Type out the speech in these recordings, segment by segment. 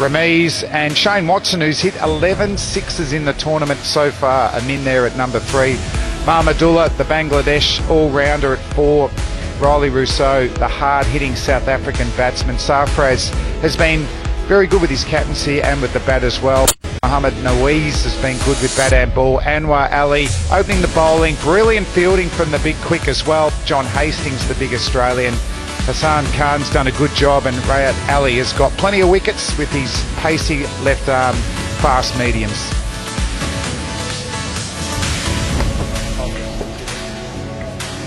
Ramiz and Shane Watson, who's hit 11 sixes in the tournament so far. I'm in there at number 3. Mahmudullah, the Bangladesh all-rounder at 4. Riley Rousseau, the hard-hitting South African batsman. Sarfraz has been very good with his captaincy and with the bat as well. Mohammad Nawaz has been good with bat and ball. Anwar Ali opening the bowling. Brilliant fielding from the big quick as well. John Hastings, the big Australian. Hassan Khan's done a good job, and Rayat Ali has got plenty of wickets with his pacey left arm fast mediums.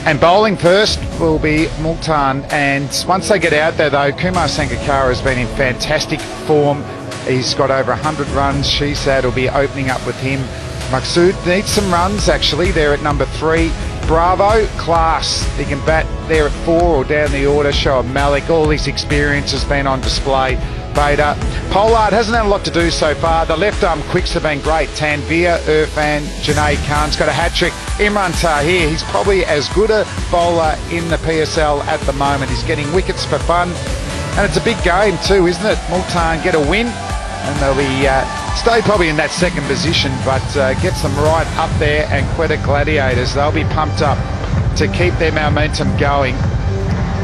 And bowling first will be Multan, and once they get out there though, Kumar Sangakkara has been in fantastic form. He's got over 100 runs. Shehzad will be opening up with him. Maqsood needs some runs actually. They're at number 3. Bravo, class. He can bat there at 4 or down the order. Shoaib Malik, all his experience has been on display. Bader. Pollard hasn't had a lot to do so far. The left arm quicks have been great. Tanvir, Irfan, Junaid Khan's got a hat-trick. Imran Tahir, he's probably as good a bowler in the PSL at the moment. He's getting wickets for fun. And it's a big game too, isn't it? Multan get a win, and they'll be stay probably in that second position, but gets them right up there. And Quetta Gladiators, they'll be pumped up to keep their momentum going.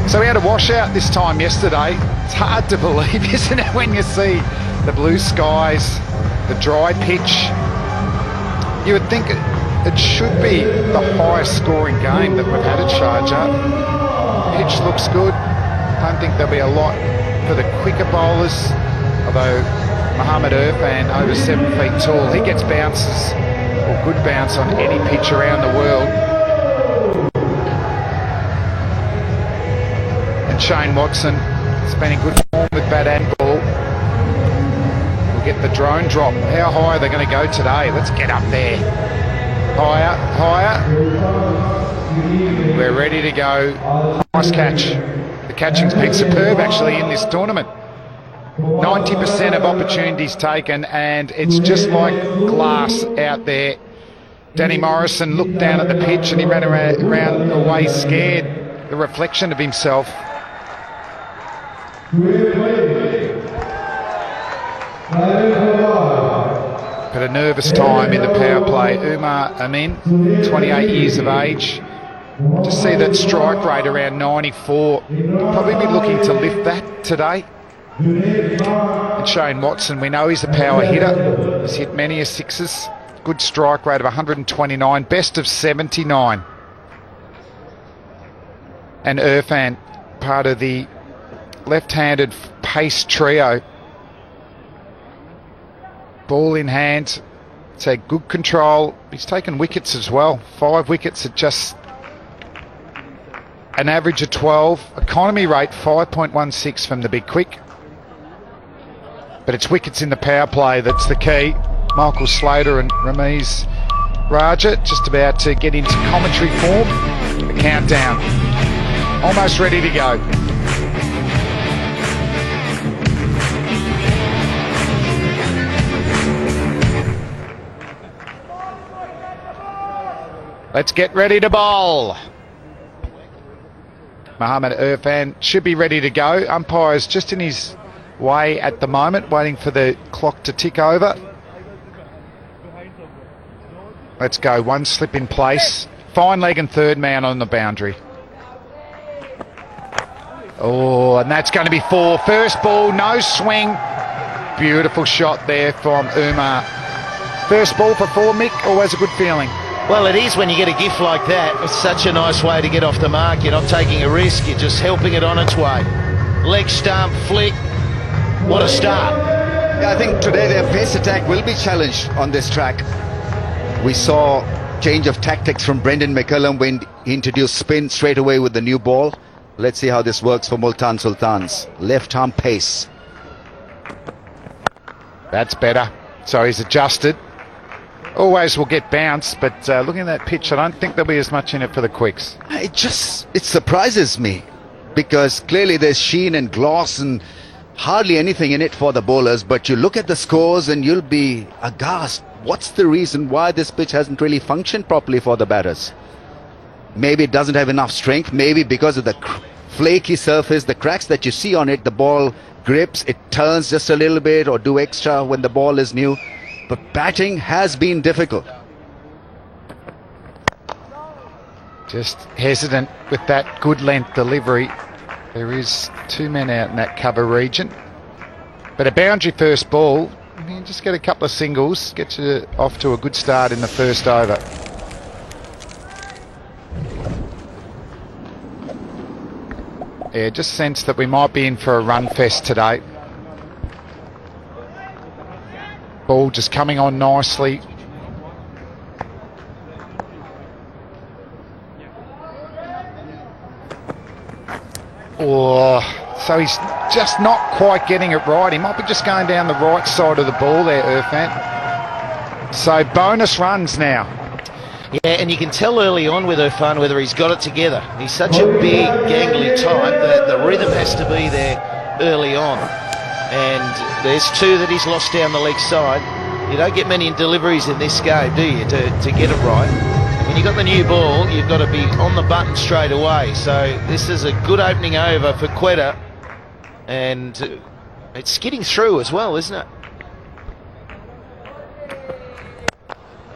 So we had a washout this time yesterday. It's hard to believe, isn't it, when you see the blue skies, the dry pitch. You would think it should be the highest scoring game that we've had at Sharjah. Pitch looks good. Don't think there'll be a lot for the quicker bowlers, although Mohammad Irfan, over 7 feet tall, he gets bounces, or good bounce on any pitch around the world. And Shane Watson has been in good form with bat and ball. We'll get the drone drop. How high are they going to go today? Let's get up there. Higher, higher. We're ready to go. Nice catch. The catching's been superb actually in this tournament. 90% of opportunities taken, and it's just like glass out there. Danny Morrison looked down at the pitch and he ran around away scared, the reflection of himself. But a nervous time in the power play. Umar Amin, 28 years of age. Just see that strike rate around 94. Probably be looking to lift that today. And Shane Watson, we know he's a power hitter. He's hit many a sixes. Good strike rate of 129, best of 79. And Irfan, part of the left-handed pace trio. Ball in hand. It's a good control. He's taken wickets as well. 5 wickets at just an average of 12. Economy rate 5.16 from the big quick. But it's wickets in the power play that's the key. Michael Slater and Ramiz Raja just about to get into commentary form. The countdown. Almost ready to go. Let's get ready to bowl. Mohammad Irfan should be ready to go. Umpire's just in his way at the moment, waiting for the clock to tick over. Let's go. One slip in place. Fine leg and third man on the boundary. Oh, and that's going to be 4. First ball, no swing. Beautiful shot there from Umar. First ball for 4, Mick. Always a good feeling. Well, it is when you get a gift like that. It's such a nice way to get off the mark. You're not taking a risk. You're just helping it on its way. Leg stump, flick. What a start. Yeah, I think today their pace attack will be challenged on this track. We saw change of tactics from Brendan McCullum when he introduced spin straight away with the new ball. Let's see how this works for Multan Sultans. Left arm pace. That's better. So he's adjusted. Always will get bounced, but looking at that pitch, I don't think there'll be as much in it for the quicks. It surprises me, because clearly there's sheen and gloss and hardly anything in it for the bowlers, but you look at the scores and you'll be aghast. What's the reason why this pitch hasn't really functioned properly for the batters? Maybe it doesn't have enough strength, maybe because of the flaky surface, the cracks that you see on it, the ball grips, it turns just a little bit or do extra when the ball is new. But batting has been difficult. Just hesitant with that good length delivery. There is 2 men out in that cover region. But a boundary first ball, you just get a couple of singles, get you off to a good start in the first over. Yeah, just sense that we might be in for a run fest today. Ball just coming on nicely. Oh, so he's just not quite getting it right. He might be just going down the right side of the ball there, Irfan. So bonus runs now. Yeah, and you can tell early on with Irfan whether he's got it together. He's such a big, gangly type that the rhythm has to be there early on. And there's 2 that he's lost down the leg side. You don't get many deliveries in this game, do you, to get it right? When you've got the new ball, you've got to be on the button straight away. So this is a good opening over for Quetta. And it's skidding through as well, isn't it?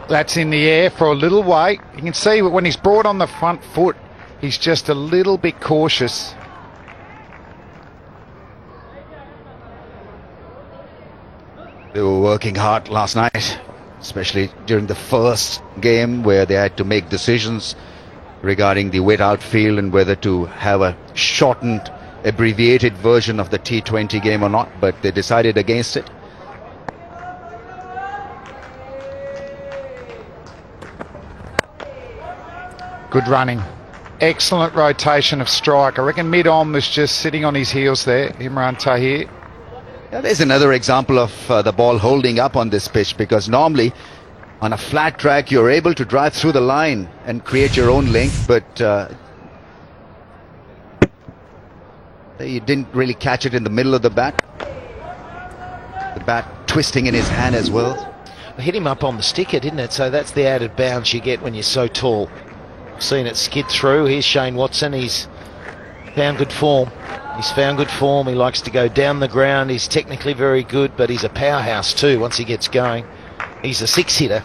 That's in the air for a little way. You can see when he's brought on the front foot, he's just a little bit cautious. They were working hard last night, especially during the first game where they had to make decisions regarding the wet outfield and whether to have a shortened, abbreviated version of the T20 game or not, but they decided against it. Good running. Excellent rotation of strike. I reckon mid-on was just sitting on his heels there, Imran Tahir. Yeah, there's another example of the ball holding up on this pitch, because normally on a flat track you're able to drive through the line and create your own length, but he didn't really catch it in the middle of the bat. The bat twisting in his hand as well. It hit him up on the sticker, didn't it? So that's the added bounce you get when you're so tall. Seen it skid through. Here's Shane Watson. He's found good form. He's found good form. He likes to go down the ground. He's technically very good, but he's a powerhouse too once he gets going. He's a 6-hitter.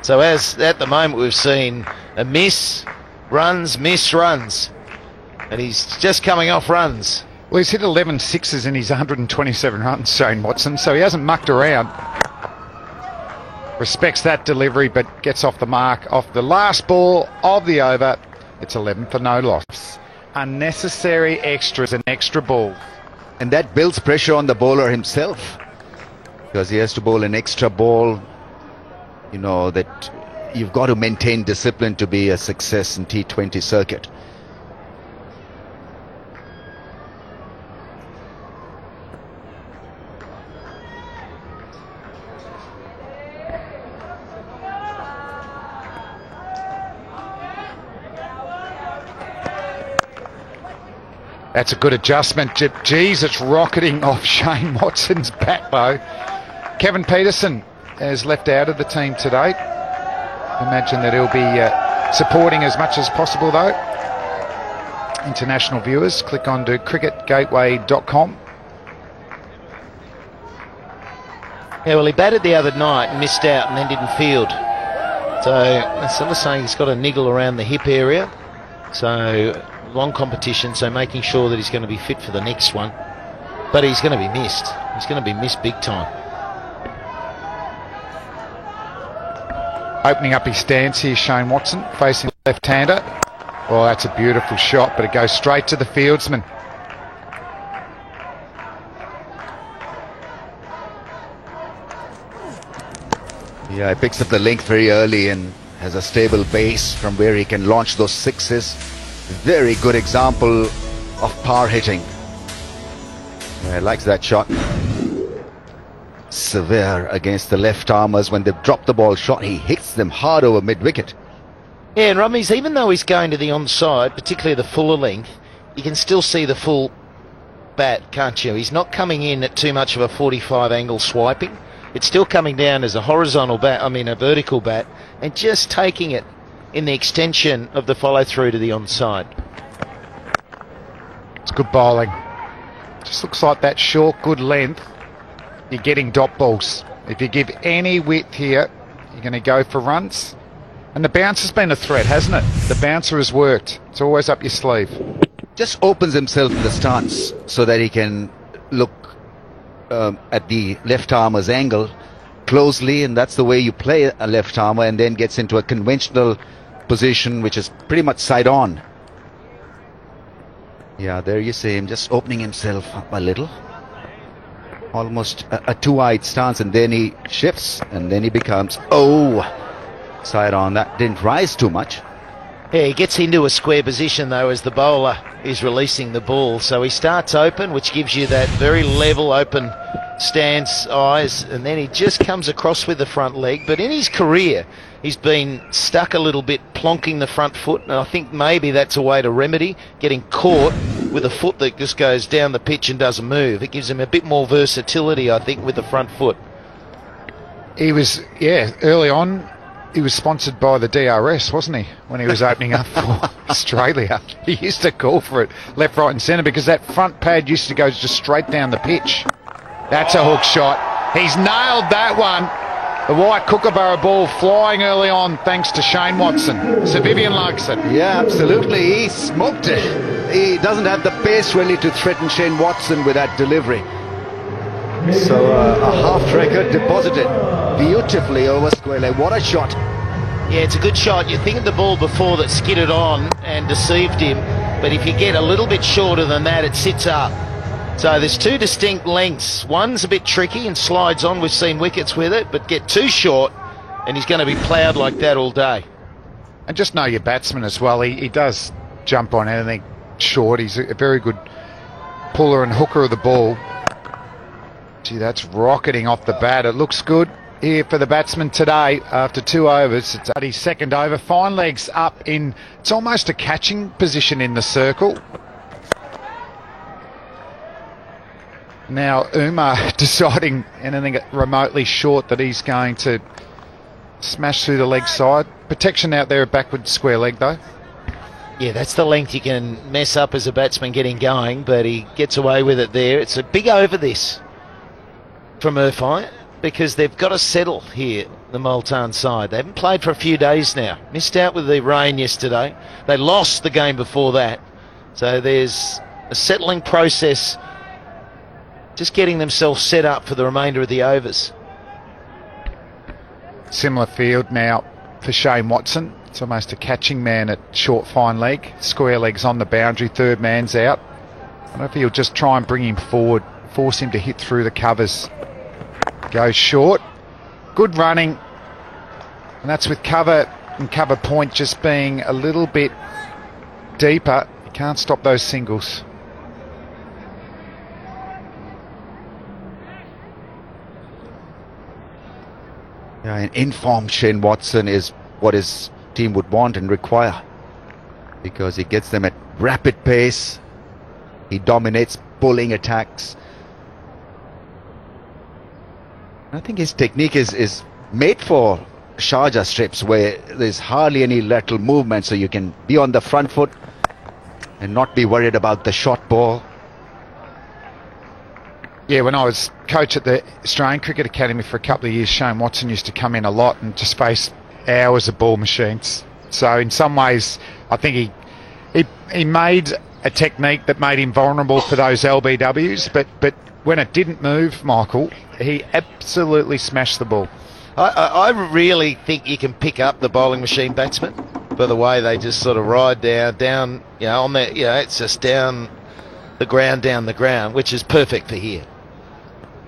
So as at the moment we've seen a miss, runs, and he's just coming off runs. Well, he's hit 11 sixes in his 127 runs, Shane Watson, so he hasn't mucked around. Respects that delivery, but gets off the mark off the last ball of the over. It's 11 for no loss. Unnecessary extras and extra ball. And that builds pressure on the bowler himself, because he has to bowl an extra ball. You know that you've got to maintain discipline to be a success in T20 circuit. That's a good adjustment. Geez, it's rocketing off Shane Watson's bat though. Kevin Peterson has left out of the team today. Imagine that he'll be supporting as much as possible though. International viewers, click on to cricketgateway.com. Yeah, well, he batted the other night and missed out and then didn't field. So that's sort of saying he's got a niggle around the hip area. So long competition, so making sure that he's going to be fit for the next one. But he's going to be missed. He's going to be missed big time. Opening up his stance here, Shane Watson, facing left-hander. Oh, that's a beautiful shot, but it goes straight to the fieldsman. Yeah, he picks up the length very early and has a stable base from where he can launch those sixes. Very good example of power hitting. Yeah, likes that shot. Severe against the left armers. When they've dropped the ball short, he hits them hard over mid-wicket. Yeah, and Rummies, even though he's going to the onside, particularly the fuller length, you can still see the full bat, can't you? He's not coming in at too much of a 45 angle swiping. It's still coming down as a horizontal bat, a vertical bat, and just taking it in the extension of the follow through to the onside. It's good bowling. Just looks like that short, good length, you're getting dot balls. If you give any width here, you're going to go for runs. And the bounce has been a threat, hasn't it? The bouncer has worked. It's always up your sleeve. Just opens himself in the stance so that he can look at the left armer's angle closely, and that's the way you play a left armer, and then gets into a conventional position which is pretty much side on. Yeah, there you see him just opening himself up a little, almost a two-eyed stance, and then he shifts, and then he becomes side on. That didn't rise too much. Yeah, he gets into a square position though as the bowler is releasing the ball, so he starts open, which gives you that very level open stance eyes, and then he just comes across with the front leg. But in his career he's been stuck a little bit plonking the front foot, and I think maybe that's a way to remedy getting caught with a foot that just goes down the pitch and doesn't move. It gives him a bit more versatility, I think, with the front foot. He was, early on he was sponsored by the DRS, wasn't he, when he was opening up for Australia? He used to call for it left, right and centre because that front pad used to go just straight down the pitch. That's a hook shot. He's nailed that one. The white Kookaburra ball flying early on thanks to Shane Watson. Sir Vivian likes it. Yeah, absolutely. He smoked it. He doesn't have the pace really to threaten Shane Watson with that delivery. So a half record deposited beautifully over square leg. What a shot. Yeah, it's a good shot. You think of the ball before that skidded on and deceived him, but if you get a little bit shorter than that, it sits up. So there's two distinct lengths. One's a bit tricky and slides on. We've seen wickets with it, but get too short and he's going to be ploughed like that all day. And just know your batsman as well. He does jump on anything short. He's a very good puller and hooker of the ball. Gee, that's rocketing off the bat. It looks good here for the batsman today after 2 overs. It's at his second over. Fine legs up in, it's almost a catching position in the circle. Now Umar deciding anything remotely short that he's going to smash through the leg side. Protection out there, a backward square leg though. Yeah, that's the length you can mess up as a batsman getting going, but he gets away with it there. It's a big over this from Irfan, because they've got to settle here, the Multan side. They haven't played for a few days now. Missed out with the rain yesterday. They lost the game before that. So there's a settling process, just getting themselves set up for the remainder of the overs. Similar field now for Shane Watson. It's almost a catching man at short fine leg. Square legs on the boundary, third man's out. I don't know if he'll just try and bring him forward, force him to hit through the covers. Goes short. Good running. And that's with cover and cover point just being a little bit deeper. You can't stop those singles. Yeah, an informed Shane Watson is what his team would want and require, because he gets them at rapid pace. He dominates bowling attacks. I think his technique is made for Sharjah strips, where there's hardly any lateral movement, so you can be on the front foot and not be worried about the short ball. Yeah, when I was coach at the Australian Cricket Academy for a couple of years, Shane Watson used to come in a lot and just face hours of ball machines. So in some ways, I think he made a technique that made him vulnerable for those LBWs, but when it didn't move, Michael, he absolutely smashed the ball. I really think you can pick up the bowling machine batsmen by the way they just sort of ride down, on that, it's just down the ground, which is perfect for here.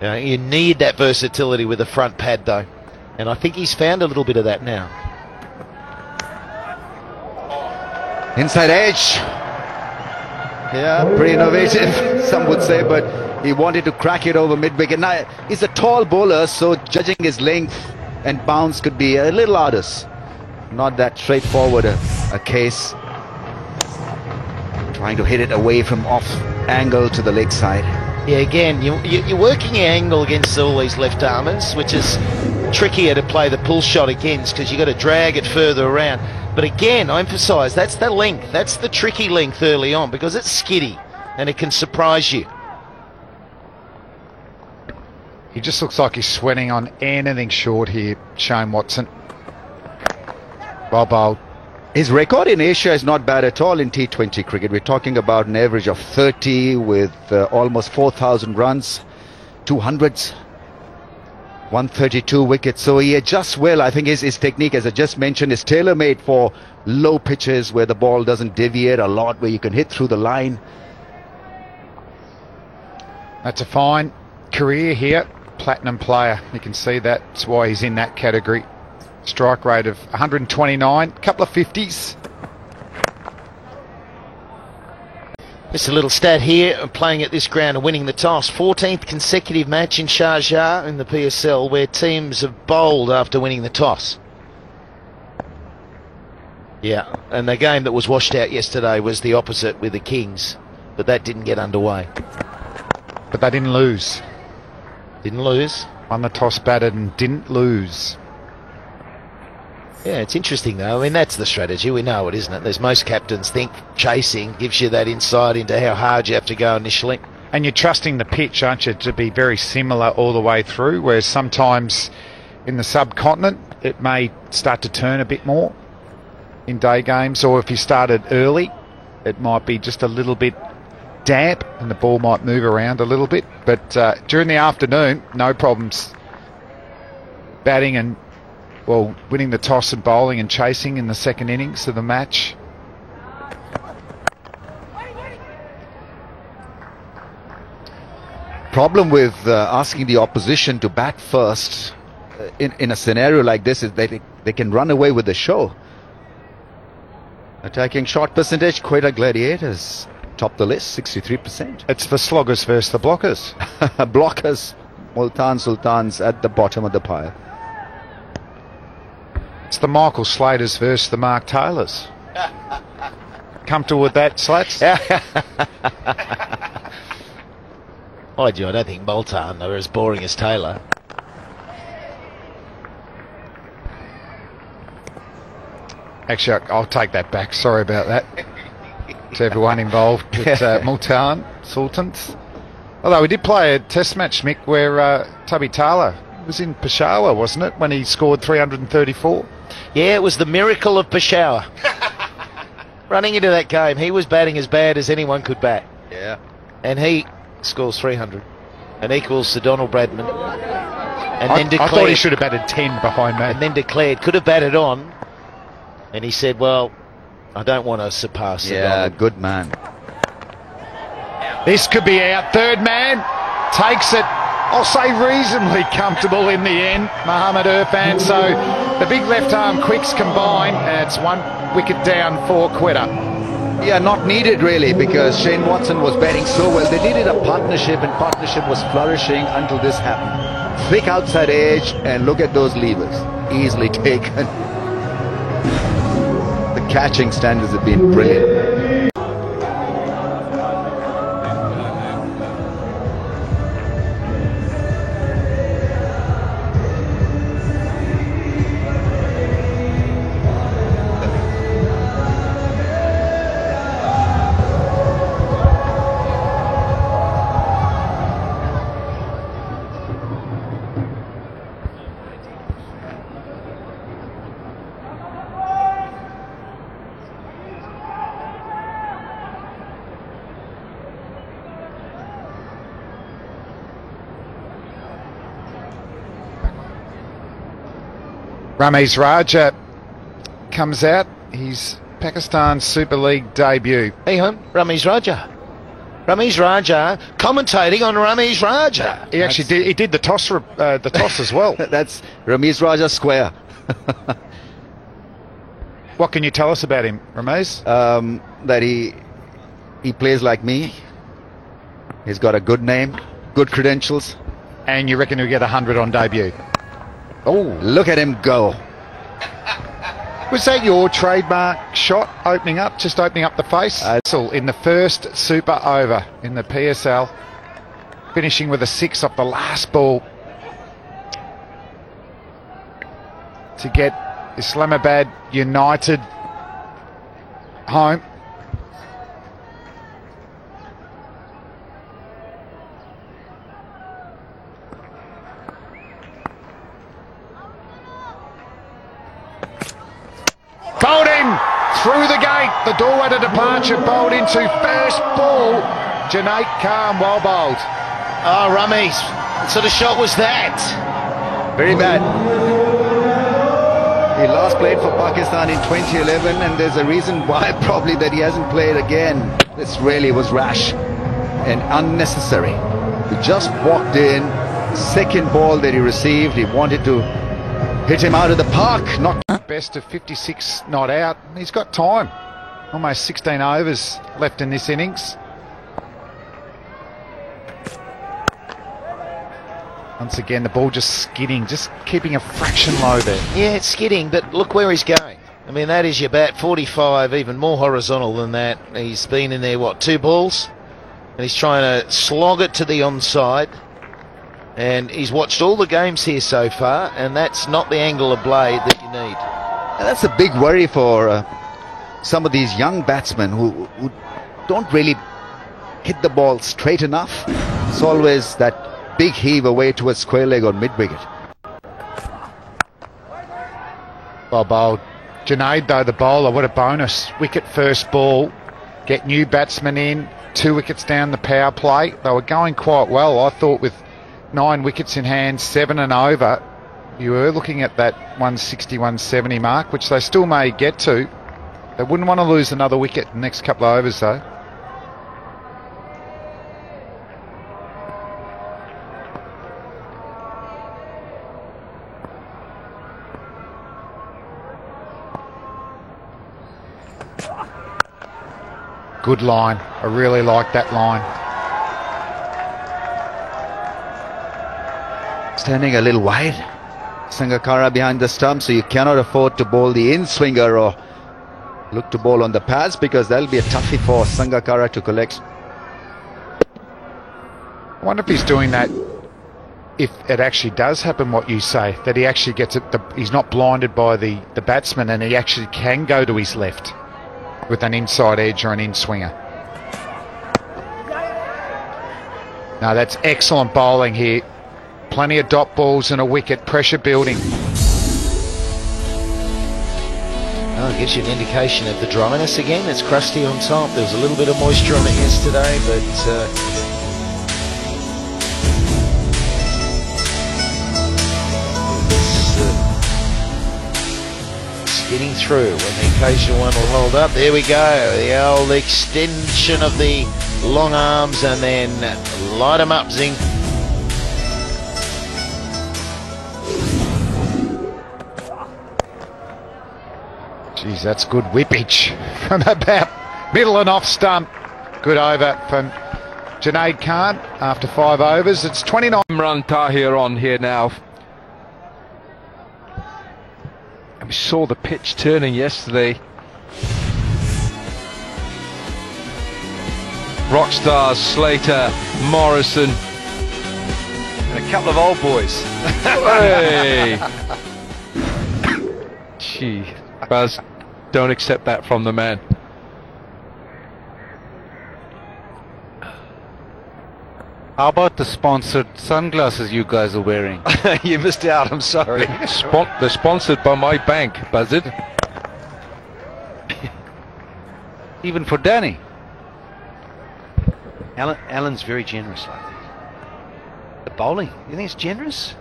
You need that versatility with the front pad though, and I think he's found a little bit of that now. Inside edge. Yeah, pretty innovative, some would say, but he wanted to crack it over mid-wicket. Now, he's a tall bowler, so judging his length and bounce could be a little arduous. Not that straightforward a case. Trying to hit it away from off angle to the leg side. Yeah, again, you're working your angle against all these left-armers, which is trickier to play the pull shot against because you've got to drag it further around. But again, I emphasise, that's the length. That's the tricky length early on because it's skiddy and it can surprise you. He just looks like he's sweating on anything short here, Shane Watson. Well bowled. His record in Asia is not bad at all in T20 cricket. We're talking about an average of 30 with almost 4,000 runs, 200s, 132 wickets. So he adjusts well. I think his technique, as I just mentioned, is tailor-made for low pitches where the ball doesn't deviate a lot, where you can hit through the line. That's a fine career here. Platinum player. You can see that's why he's in that category. Strike rate of 129, couple of 50s. Just a little stat here, playing at this ground and winning the toss. 14th consecutive match in Sharjah in the PSL where teams have bowled after winning the toss. Yeah, and the game that was washed out yesterday was the opposite with the Kings, but that didn't get underway. But they didn't lose. Didn't lose. Won the toss, batted and didn't lose. Yeah, it's interesting though. I mean, that's the strategy. We know it, isn't it? There's most captains think chasing gives you that insight into how hard you have to go initially. And you're trusting the pitch, aren't you, to be very similar all the way through, whereas sometimes in the subcontinent it may start to turn a bit more in day games, or if you started early it might be just a little bit damp and the ball might move around a little bit. But during the afternoon, no problems batting and winning the toss and bowling and chasing in the second innings of the match. Problem with asking the opposition to bat first in a scenario like this is that they can run away with the show. Attacking shot percentage, Quetta Gladiators top the list, 63%. It's the sloggers versus the blockers. Blockers, Multan Sultans at the bottom of the pile. It's the Michael Slaters versus the Mark Taylors. Comfortable with that, Slats? Mind you, I don't think Multan are as boring as Taylor. Actually, I'll take that back. Sorry about that to everyone involved with Multan Sultans. Although we did play a test match, Mick, where Tubby Taylor was in Peshawar, wasn't it, when he scored 334? Yeah, it was the miracle of Peshawar. Running into that game, he was batting as bad as anyone could bat. Yeah. And he scores 300 and equals Sir Donald Bradman. And then declared, I thought he should have batted 10 behind that. And then declared, could have batted on. And he said, well, I don't want to surpass Sir Donald. Good man. This could be out. Third man takes it, I'll say reasonably comfortable in the end, Mohamed Irfan. So the big left arm quicks combine, and it's 1 wicket down for Quetta. Yeah, not needed really, because Shane Watson was batting so well. They needed a partnership, and partnership was flourishing until this happened. Thick outside edge, and look at those levers. Easily taken. The catching standards have been brilliant. Ramesh Raja comes out. He's Pakistan's Super League debut. Hey, hon, Ramesh Raja. Ramesh Raja commentating on Ramesh Raja. He actually did. He did the toss as well. That's Ramesh Raja square. What can you tell us about him, Ramesh? That he plays like me. He's got a good name, good credentials. And you reckon he'll get 100 on debut? Oh, look at him go. Was that your trademark shot, just opening up the face? In the first super over in the PSL, finishing with a 6 off the last ball to get Islamabad United home. through the gate. The doorway to departure, bowled into first ball. Junaid Khan, well bowled. Oh, Rummies, what sort of shot was that? Very bad. He last played for Pakistan in 2011, and there's a reason why probably that he hasn't played again. This really was rash and unnecessary. He just walked in, second ball that he received, he wanted to hit him out of the park, not Best of 56 not out. He's got time. Almost 16 overs left in this innings. Once again, the ball just skidding, just keeping a fraction low there. Yeah, it's skidding, but look where he's going. I mean, that is your bat, 45, even more horizontal than that. He's been in there, what, 2 balls? And he's trying to slog it to the onside. And he's watched all the games here so far, and that's not the angle of blade that you need. And that's a big worry for some of these young batsmen who don't really hit the ball straight enough. It's always that big heave away towards square leg or mid-wicket. Well bowled. Junaid, though, the bowler, what a bonus. Wicket first ball, get new batsmen in, 2 wickets down the power play. They were going quite well, I thought, with 9 wickets in hand, 7 and over. You were looking at that 160, 170 mark, which they still may get to. They wouldn't want to lose another wicket in the next couple of overs, though. Good line. I really like that line. Standing a little wide. Sangakkara behind the stump, so you cannot afford to bowl the in-swinger or look to bowl on the pads, because that'll be a toughie for Sangakkara to collect. I wonder if he's doing that, if it actually does happen what you say, that he actually gets it, he's not blinded by the batsman, and he actually can go to his left with an inside edge or an in-swinger. No, that's excellent bowling here. Plenty of dot balls and a wicket, pressure building. Oh, it gives you an indication of the dryness again. It's crusty on top. There was a little bit of moisture on it yesterday, but it's getting through when the occasional one will hold up. There we go. The old extension of the long arms, and then light them up, Zing. Geez, that's good whippage from about middle and off stump. Good over from Junaid Khan after 5 overs. It's 29. Imran Tahir on here now. And we saw the pitch turning yesterday. Rock stars, Slater, Morrison, and a couple of old boys. Hey! Gee, Baz, don't accept that from the man. How about the sponsored sunglasses you guys are wearing? You missed out, I'm sorry. They're sponsored by my bank, Buzzard. Even for Danny. Alan's very generous like this. The bowling, you think it's generous?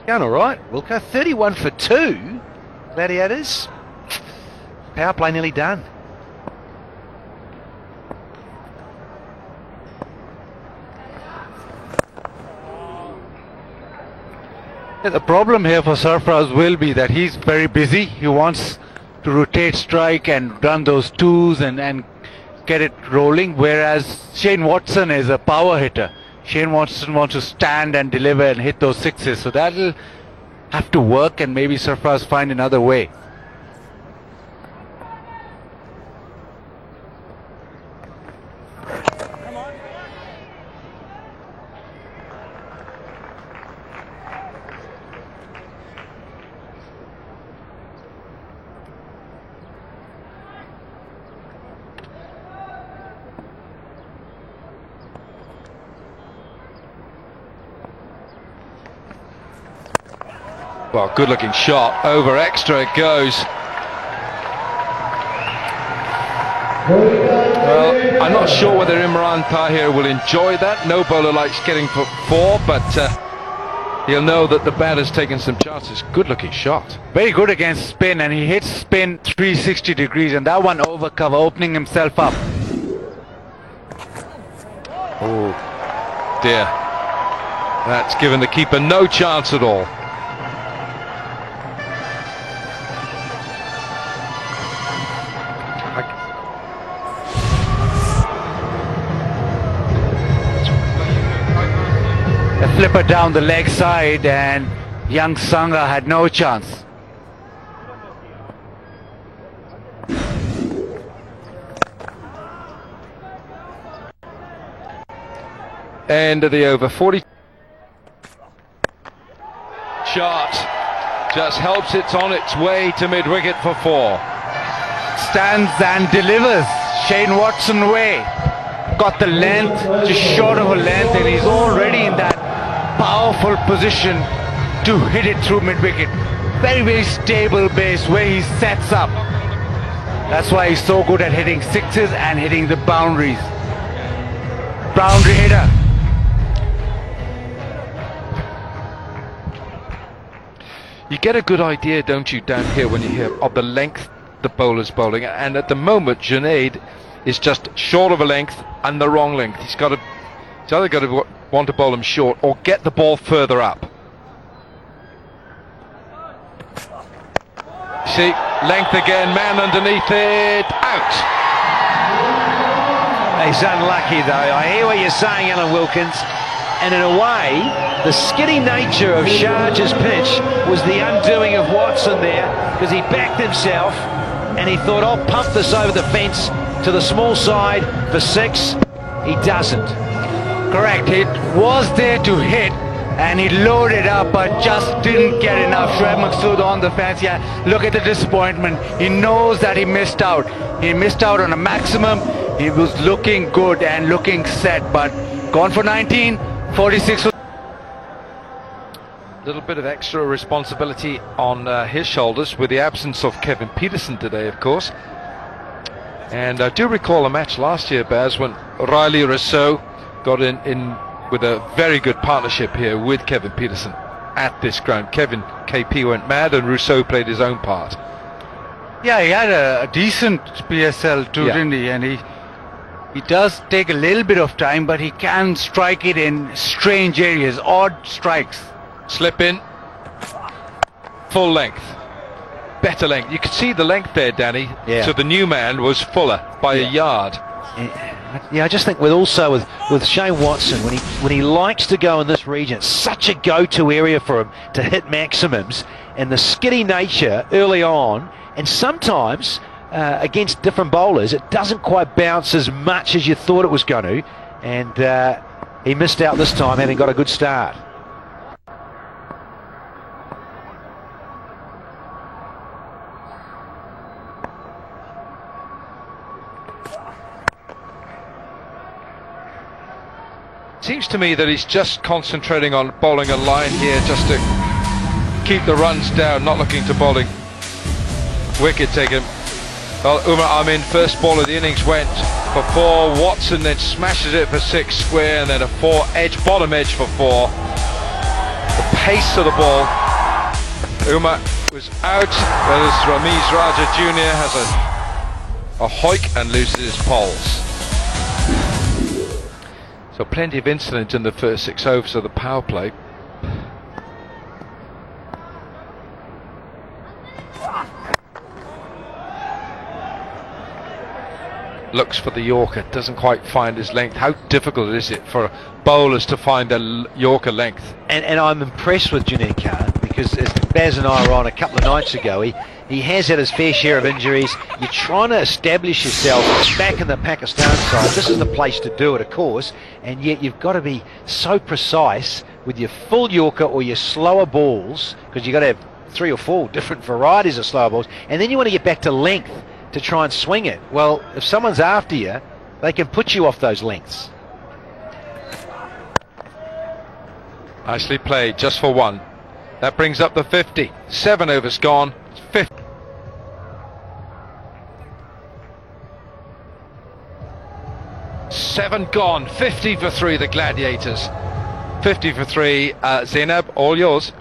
Going all right, Wilco. 31 for 2. Gladiators. Power play nearly done. The problem here for Sarfraz will be that he's very busy. He wants to rotate strike and run those twos and get it rolling, whereas Shane Watson is a power hitter. Shane Watson wants to stand and deliver and hit those sixes, so that'll have to work, and maybe Sarfraz find another way. Well, good looking shot, over extra it goes. Well, I'm not sure whether Imran Tahir will enjoy that. No bowler likes getting for 4, but he'll know that the batter's taken some chances. Good looking shot. Very good against spin, and he hits spin 360 degrees, and that one over cover, opening himself up. Oh dear. That's given the keeper no chance at all. A flipper down the leg side, and young Sangha had no chance. End of the over. 40 shot just helps it on its way to mid-wicket for 4. Stands and delivers. Shane Watson way. Got the length, just short of a length, and he's already in that powerful position to hit it through mid-wicket. Very, very stable base where he sets up. That's why he's so good at hitting sixes and hitting the boundaries. Boundary hitter. You get a good idea, don't you, down here when you hear of the length the bowler's bowling, and at the moment Junaid is just short of a length and the wrong length. He's either got to want to bowl him short or get the ball further up. See, length again, man underneath it, out. He's unlucky though. I hear what you're saying, Alan Wilkins. And in a way, the skitty nature of Sharjah's pitch was the undoing of Watson there, because he backed himself and he thought, I'll pump this over the fence to the small side for 6. He doesn't. Correct, it was there to hit, and he loaded up but just didn't get enough. Shoaib Maqsood on the fence. Yeah, look at the disappointment. He knows that he missed out. He missed out on a maximum. He was looking good and looking set, but gone for 19, 46. Little bit of extra responsibility on his shoulders with the absence of Kevin Peterson today, of course. And I do recall a match last year, Baz, when Riley Rousseau got in with a very good partnership here with Kevin Peterson at this ground. Kevin KP went mad and Rousseau played his own part. Yeah, he had a decent PSL too, didn't he? And he does take a little bit of time, but he can strike it in strange areas, odd strikes. Slip in, full length, better length. You could see the length there, Danny. Yeah. So the new man was fuller by a yard. Yeah, I just think with Shane Watson, when he likes to go in this region, it's such a go-to area for him to hit maximums, and the skitty nature early on, and sometimes against different bowlers, it doesn't quite bounce as much as you thought it was going to, and he missed out this time, having got a good start. Seems to me that he's just concentrating on bowling a line here just to keep the runs down, not looking to bowling wicket taken. Well, Umar Amin, first ball of the innings, went for 4. Watson then smashes it for 6 square, and then a 4 edge, bottom edge for 4. The pace of the ball. Umar was out, whereas Ramiz Raja Jr. has a hoik and loses his poles. So plenty of incident in the first 6 overs of the power play. Looks for the Yorker, doesn't quite find his length. How difficult is it for bowlers to find a Yorker length? And I'm impressed with Junaid Khan, because as Baz and I were on a couple of nights ago, he has had his fair share of injuries. You're trying to establish yourself back in the Pakistan side. This is the place to do it, of course, and yet you've got to be so precise with your full Yorker or your slower balls, because you've got to have 3 or 4 different varieties of slower balls, and then you want to get back to length to try and swing it. Well, if someone's after you, they can put you off those lengths. Nicely played, just for 1. That brings up the 50. 7 overs gone. 50. 7 gone. 50 for 3, the Gladiators. 50 for 3. Zainab, all yours.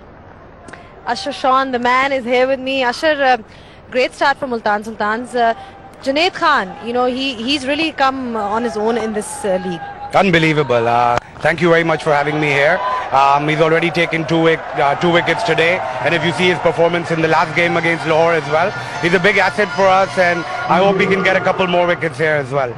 Ashar Sean, the man, is here with me. Ashar, great start for Multan Sultans. Junaid Khan, you know, he's really come on his own in this league. Unbelievable. Thank you very much for having me here. He's already taken two wickets today, and if you see his performance in the last game against Lahore as well, he's a big asset for us, and I hope he can get a couple more wickets here as well.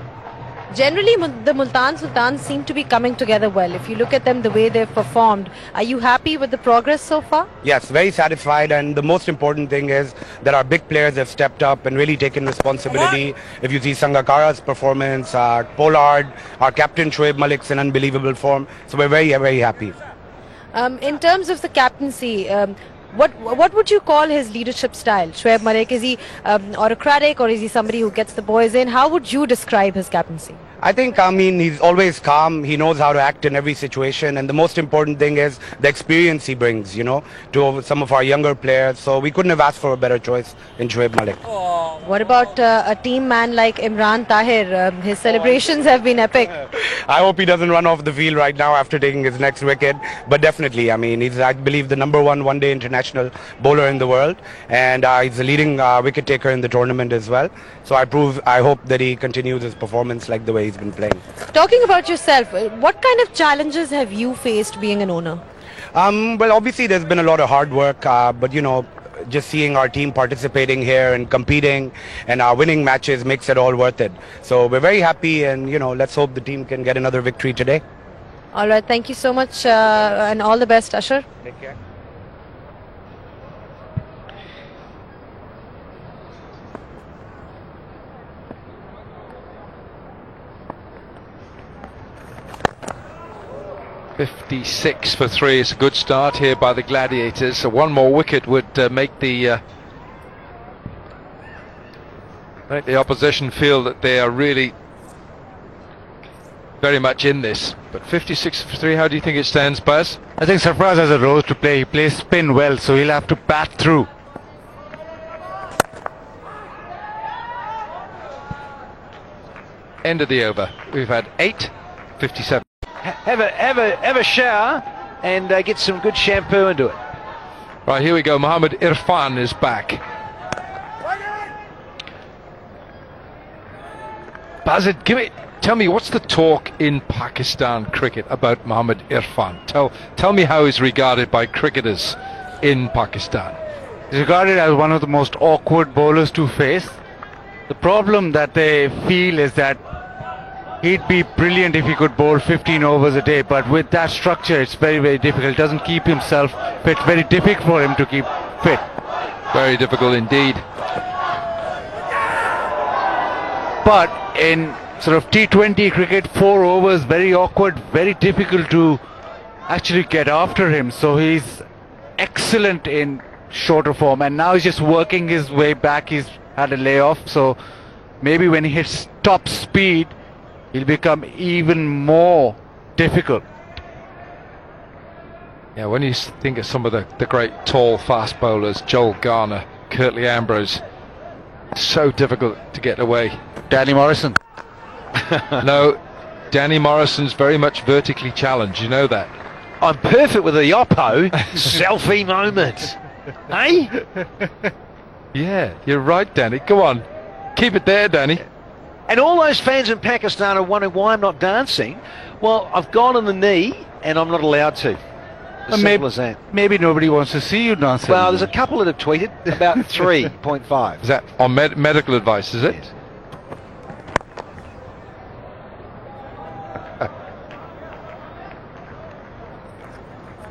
Generally, the Multan Sultans seem to be coming together well. If you look at them, the way they've performed, are you happy with the progress so far? Yes, very satisfied, and the most important thing is that our big players have stepped up and really taken responsibility. If you see Sangakkara's performance, Pollard, our captain Shoaib Malik's in unbelievable form, so we're very, very happy. In terms of the captaincy, what would you call his leadership style? Shoaib Malik, is he autocratic, or is he somebody who gets the boys in? How would you describe his captaincy? I think, he's always calm. He knows how to act in every situation. And the most important thing is the experience he brings, you know, to some of our younger players. So we couldn't have asked for a better choice in Shoaib Malik. What about a team man like Imran Tahir? His celebrations have been epic. I hope he doesn't run off the field right now after taking his next wicket. But definitely, he's, I believe, the #1 one-day international bowler in the world. And he's the leading wicket taker in the tournament as well. So I hope that he continues his performance like the way he's been playing. Talking about yourself, what kind of challenges have you faced being an owner? Well, obviously there's been a lot of hard work, but you know, just seeing our team participating here and competing and winning matches makes it all worth it. So we're very happy, and you know, let's hope the team can get another victory today. All right, thank you so much, and all the best, Ashar. Take care. .56 for 3. It's a good start here by the Gladiators. So one more wicket would make the opposition feel that they are really very much in this. But 56 for 3, how do you think it stands, Baz? I think Sarfaraz has a role to play. He plays spin well, so he'll have to bat through. End of the over. We've had 8, 57. Have a shower and get some good shampoo into it. Right, here we go. Mohammad Irfan is back. Bazid, tell me, what's the talk in Pakistan cricket about Mohammad Irfan? Tell me how he's regarded by cricketers in Pakistan. He's regarded as one of the most awkward bowlers to face. The problem that they feel is that he'd be brilliant if he could bowl 15 overs a day, but with that structure it's very, very difficult. He doesn't keep himself fit. Very difficult for him to keep fit. Very difficult indeed. But in sort of T20 cricket, 4 overs, very awkward, very difficult to actually get after him. So he's excellent in shorter form, and now he's just working his way back. He's had a layoff, so maybe when he hits top speed he'll become even more difficult. Yeah, when you think of some of the great tall fast bowlers, Joel Garner, Curtly Ambrose, so difficult to get away. Danny Morrison. No, Danny Morrison's very much vertically challenged, you know that. I'm perfect with the Oppo selfie moment. Hey? Yeah, you're right, Danny. Go on, keep it there, Danny. And all those fans in Pakistan are wondering why I'm not dancing. Well, I've gone on the knee and I'm not allowed to. As simple as that. Maybe nobody wants to see you dancing. Well, there's a couple that have tweeted about 3.5. Is that on medical advice, is it? Yes.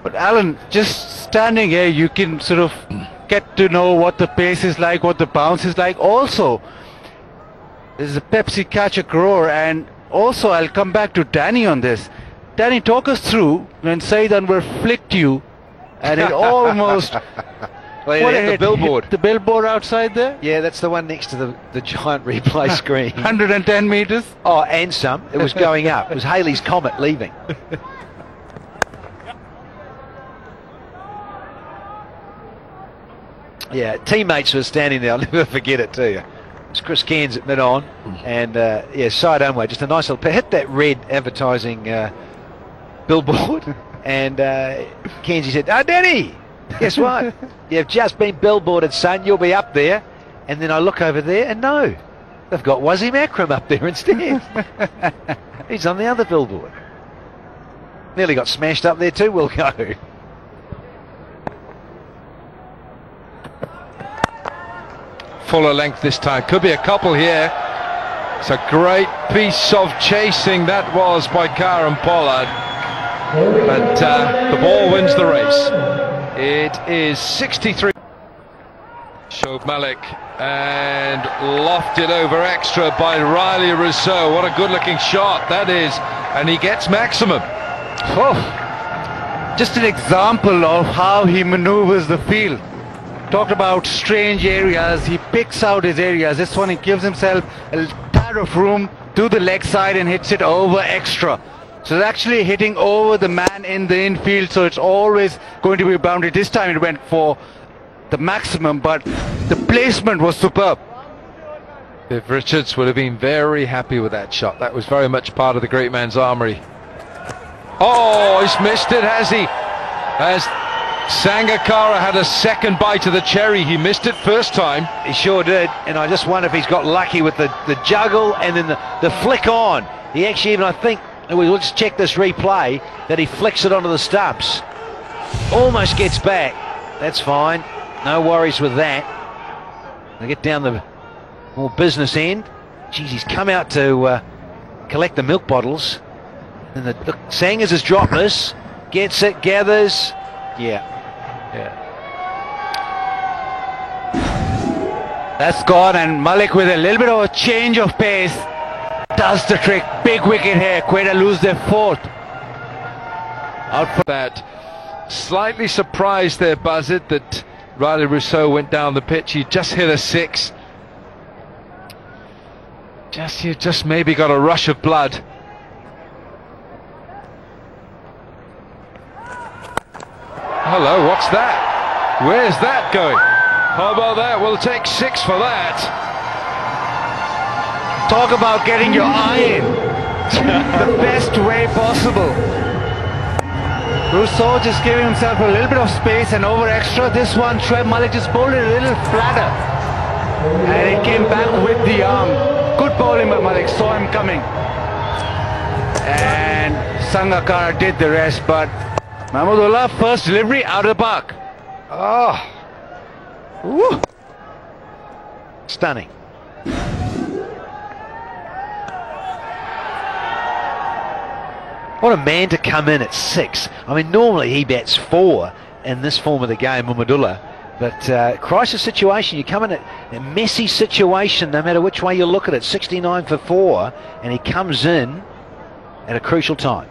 But Alan, just standing here, you can sort of get to know what the pace is like, what the bounce is like. Also, there's a Pepsi Catch a Crore, and also I'll come back to Danny on this. Danny, talk us through when Saeed Anwar flicked you and it almost Well, hit the billboard. hit the billboard outside there. Yeah, that's the one next to the giant replay screen. 110 meters. Oh, and some. It was going up. It was Halley's Comet leaving. Yeah, teammates were standing there. I'll never forget it, too. It's Chris Cairns at mid-on, and yeah, side onward, just a nice little hit that red advertising billboard, and Cairns said, "Oh, Danny, guess what? You've just been billboarded, son. You'll be up there." And then I look over there, and no, they've got Wasim Akram up there instead. He's on the other billboard. Nearly got smashed up there too. We'll go. Fuller length this time. Could be a couple here. It's a great piece of chasing that was by Kieran Pollard. But the ball wins the race. It is 63. Shoaib Malik and lofted over extra by Riley Rousseau. What a good looking shot that is. And he gets maximum. Oh, just an example of how he maneuvers the field. Talked about strange areas, he picks out his areas. This one, he gives himself a tad of room to the leg side and hits it over extra. So it's actually hitting over the man in the infield, so it's always going to be a boundary. This time it went for the maximum, but the placement was superb. Viv Richards would have been very happy with that shot. That was very much part of the great man's armoury. Oh, he's missed it, has he? As Sangakkara had a second bite of the cherry. He missed it first time. He sure did, and I just wonder if he's got lucky with the juggle and then the flick on. He actually even, I think, we'll just check this replay, that he flicks it onto the stumps. Almost gets back. That's fine. No worries with that. I'll get down the more business end. Geez, he's come out to collect the milk bottles. And look, Sangers is dropless. Gets it, gathers. Yeah. That's gone, and Malik with a little bit of a change of pace does the trick. Big wicket here. Quetta lose their fourth. Out for that. Slightly surprised there, Buzzard, that Riley Rousseau went down the pitch. He just hit a six. You just maybe got a rush of blood. Hello, what's that? Where's that going? How about that? We'll take 6 for that. Talk about getting your eye in the best way possible. Rousseau just giving himself a little bit of space and over extra. This one, Shoaib Malik just bowled it a little flatter. And it came back with the arm. Good bowling by Malik, saw him coming. And Sangakkara did the rest, but Mahmudullah, first delivery out of the park. Oh. Woo. Stunning. What a man to come in at 6. I mean, normally he bats 4 in this form of the game, Mahmudullah. But crisis situation, you come in at a messy situation, no matter which way you look at it. 69 for 4, and he comes in at a crucial time.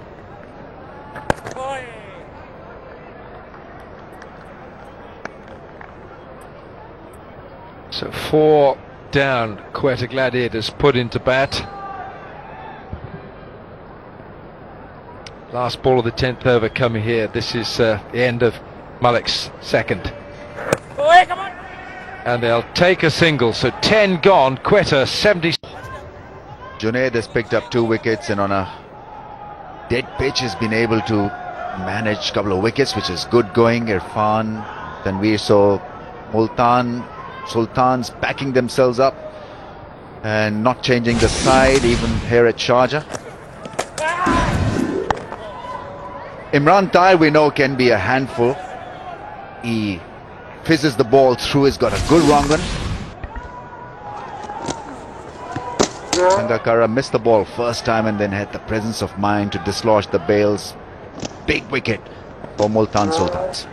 So 4 down, Quetta Gladiators put into bat. Last ball of the 10th over coming here. This is the end of Malik's second. And they'll take a single, so 10 gone, Quetta 70. Junaid has picked up 2 wickets, and on a dead pitch has been able to manage a couple of wickets, which is good going. Irfan, Tanveer, so Multan, Sultans backing themselves up and not changing the side, even here at Sharjah. Imran Tahir, we know, can be a handful. He fizzes the ball through. He's got a good wrong one. Sangakkara missed the ball first time and then had the presence of mind to dislodge the bails. Big wicket for Multan Sultans.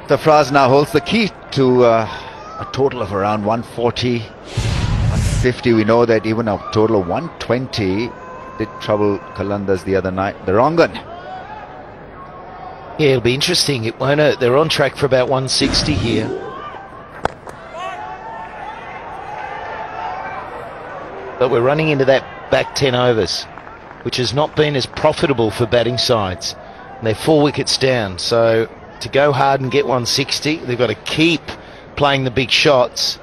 Sarfraz now holds the key to a total of around 140, 150. We know that even a total of 120 did trouble Qalandars the other night. The wrong one. Yeah, it'll be interesting. It won't. They're on track for about 160 here. but we're running into that back 10 overs, which has not been as profitable for batting sides. And they're 4 wickets down, so to go hard and get 160, they've got to keep playing the big shots.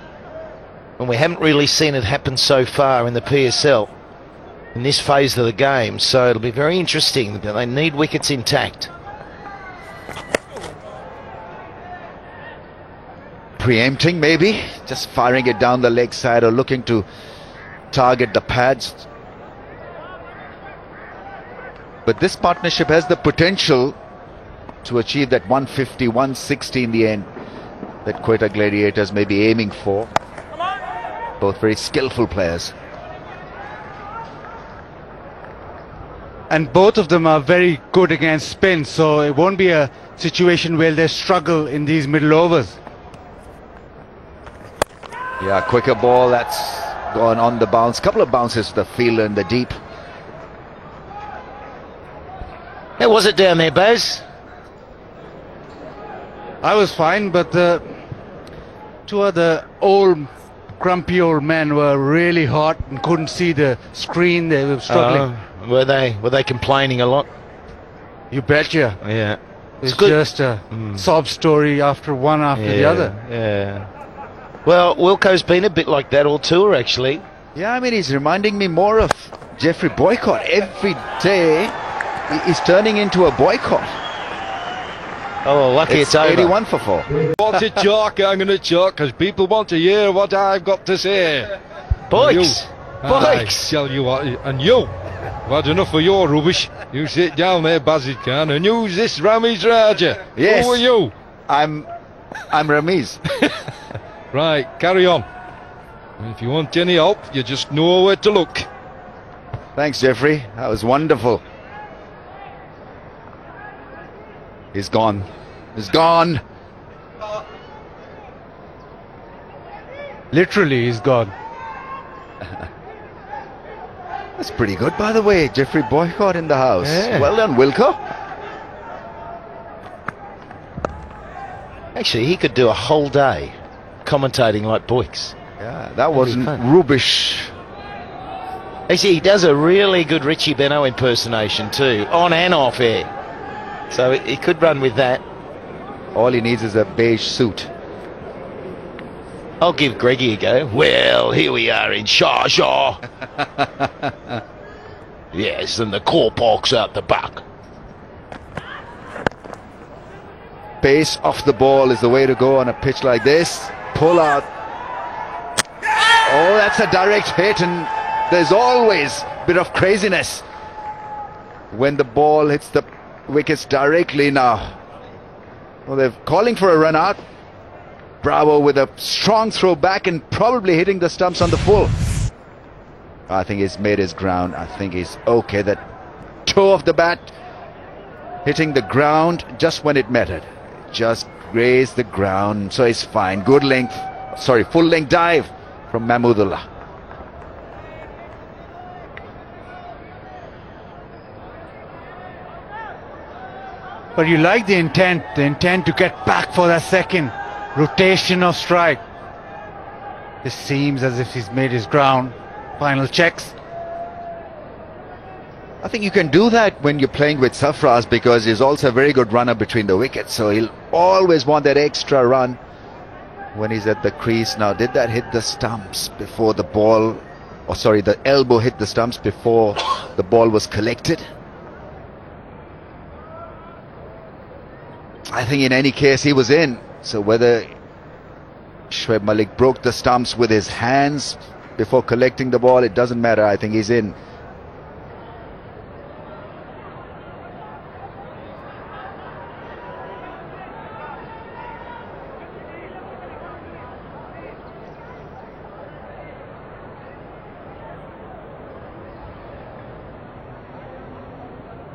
And we haven't really seen it happen so far in the PSL in this phase of the game, so it'll be very interesting. They need wickets intact. Preempting maybe, just firing it down the leg side or looking to target the pads. But this partnership has the potential to achieve that 150, 160 in the end that Quetta Gladiators may be aiming for. Both very skillful players. And both of them are very good against spin, so it won't be a situation where they struggle in these middle overs. Yeah, quicker ball that's gone on the bounce. Couple of bounces to the fielder in the deep. How was it down there, Baz? I was fine, but the two other grumpy old men were really hot and couldn't see the screen. They were struggling. Were they complaining a lot? You betcha. Yeah. It's just a sob story after the other. Yeah. Well, Wilco's been a bit like that all tour, actually. Yeah, I mean, he's reminding me more of Jeffrey Boycott. Every day, he's turning into a boycott. Oh, lucky it's over. 81 for 4. Want to talk? I'm going to talk because people want to hear what I've got to say. Boys! I tell you what, and you, I've had enough of your rubbish. You sit down there, Bazid Khan, and who's this Ramiz Raja? Yes. Who are you? I'm Ramiz. Right, carry on. If you want any help, you just know where to look. Thanks, Jeffrey. That was wonderful. He's gone. He's gone. Literally, he's gone. That's pretty good, by the way. Jeffrey Boycott in the house. Yeah. Well done, Wilco. Actually, he could do a whole day commentating like Boyks. Yeah, that wasn't rubbish. Actually, he does a really good Richie Benaud impersonation too, on and off air. So he could run with that. All he needs is a beige suit. I'll give Greggy a go. Well, here we are in Shaw. Yes, and the corpox out the back. Pace off the ball is the way to go on a pitch like this. Pull out. Oh, that's a direct hit, and there's always a bit of craziness when the ball hits the wickets directly now. Well, they're calling for a run out. Bravo with a strong throw back and probably hitting the stumps on the full. I think he's made his ground. I think he's okay. That toe of the bat hitting the ground just when it mattered. Just grazed the ground, so he's fine. Good length, full length dive from Mahmudullah. But you like the intent to get back for that second rotation of strike. This seems as if he's made his ground. Final checks. I think you can do that when you're playing with Sarfraz because he's also a very good runner between the wickets. So he'll always want that extra run when he's at the crease. Now, did that hit the stumps before the ball, or sorry, the elbow hit the stumps before the ball was collected? I think in any case he was in. So whether Shoaib Malik broke the stumps with his hands before collecting the ball, it doesn't matter. I think he's in.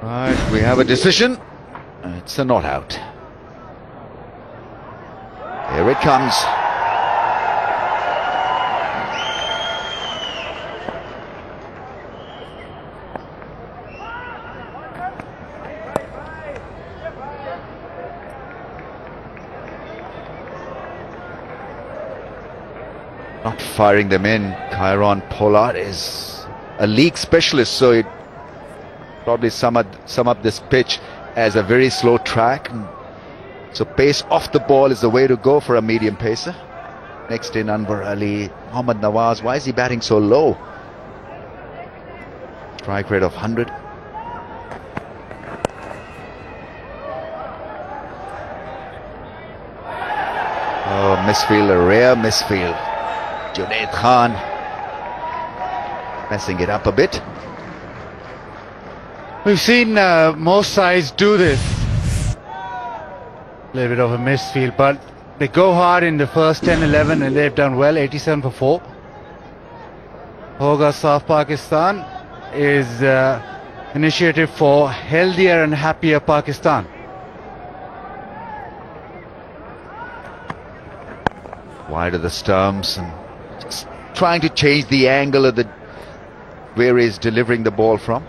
Right, we have a decision. It's a not out. Here it comes. Not firing them in. Kieron Pollard is a league specialist, so it probably sum up this pitch as a very slow track. So pace off the ball is the way to go for a medium pacer. Next in Anwar Ali, Mohammad Nawaz. Why is he batting so low? Strike rate of 100. Oh, misfield, a rare misfield. Junaid Khan messing it up a bit. We've seen most sides do this. A little bit of a misfield, but they go hard in the first 10-11 and they've done well, 87 for 4. Hoga South Pakistan is initiative for healthier and happier Pakistan. Wide of the stumps and just trying to change the angle of the where he's delivering the ball from.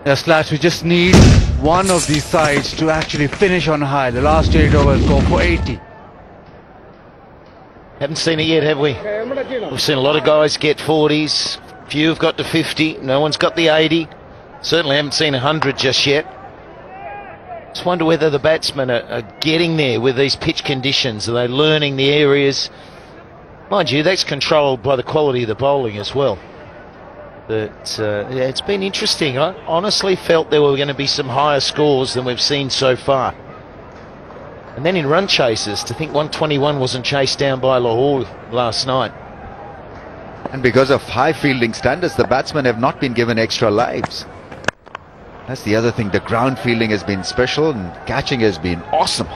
Yes, lads, we just need one of these sides to actually finish on high. The last 8 overs go for 80. Haven't seen it yet, have we? We've seen a lot of guys get 40s. Few have got to 50. No one's got the 80. Certainly haven't seen 100 just yet. Just wonder whether the batsmen are getting there with these pitch conditions. Are they learning the areas? Mind you, that's controlled by the quality of the bowling as well. But yeah, it's been interesting. I honestly felt there were going to be some higher scores than we've seen so far. And then in run chases, to think 121 wasn't chased down by Lahore last night. And because of high fielding standards, the batsmen have not been given extra lives. That's the other thing. The ground fielding has been special and catching has been awesome.